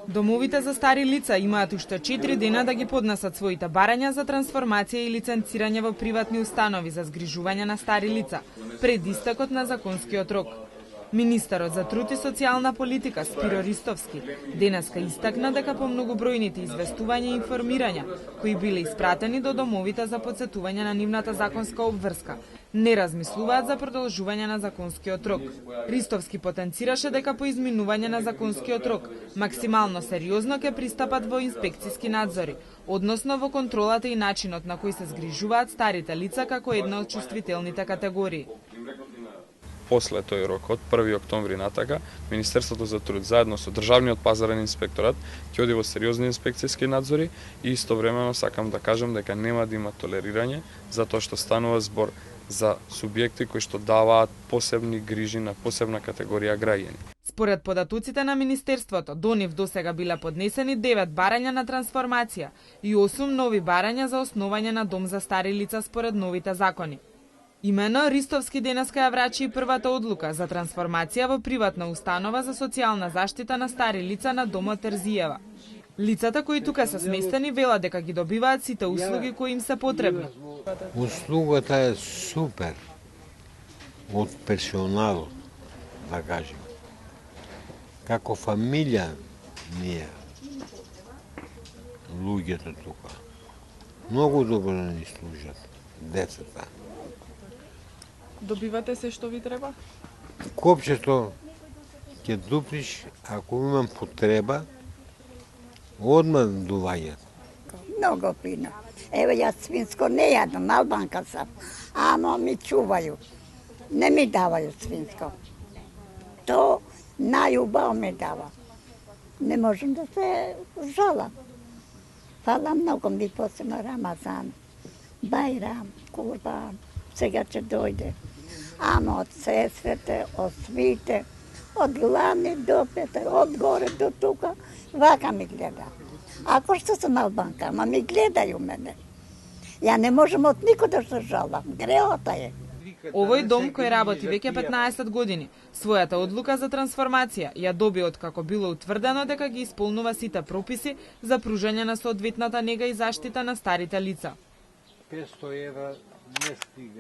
Домовите за стари лица имаат уште 4 дена да ги поднесат своите барања за трансформација и лиценцирање во приватни установи за згрижување на стари лица пред истекот на законскиот рок. Министерот за труд и социјална политика Спиро Ристовски денеска истакна дека по многобројните известувања и информирања кои биле испратени до домовите за потсетување на нивната законска обврска, не размислуваат за продолжување на законскиот рок. Ристовски потенцираше дека по изминување на законскиот рок максимално сериозно ќе пристапат во инспекциски надзори, односно во контролата и начинот на кој се згрижуваат старите лица како една од чувствителните категории. После тој рок, од 1 октомври натака, Министерството за труд заедно со Државниот пазарен инспекторат ќе оди во сериозни инспекцијски надзори и истовремено сакам да кажам дека нема да има толерирање затоа што станува збор за субјекти кои што даваат посебни грижи на посебна категорија граѓани. Според податоците на Министерството, до нив досега биле поднесени 9 барања на трансформација и 8 нови барања за основање на дом за стари лица според новите закони. Имено, Ристовски денеска ја врачи и првата одлука за трансформација во приватна установа за социјална заштита на стари лица на домот Терзиева. Лицата кои тука се сместени велат дека ги добиваат сите услуги кои им се потребни. Услугата е супер од персонал, да кажем. Како фамилија ние, луѓето тука, многу добро ни служат, децата. Добивате се што ви треба? Копчето ќе дуплиш, ако имам потреба, одмah доаѓаат. Много фино. Ево јас свинско не јадам, албанка сам, ама ми чувају. Не ми давају свинско. То најубаво ми дава. Не можам да се жалам. Фала многу ми посебно Рамазан, Бајрам, Курбан, сега ќе дојде. Ама од сестрите, од свите, од главни до пете, од горе до тука, вака ми гледа. Ако што сум албанка, ама ми гледају мене. Ја не можам од никој да се жалам, греота е. Овој дом кој работи веќе 15 години, својата одлука за трансформација ја доби откако било утврдено дека ги исполнува сите прописи за пружање на соодветната нега и заштита на старите лица. 500 евра не стига.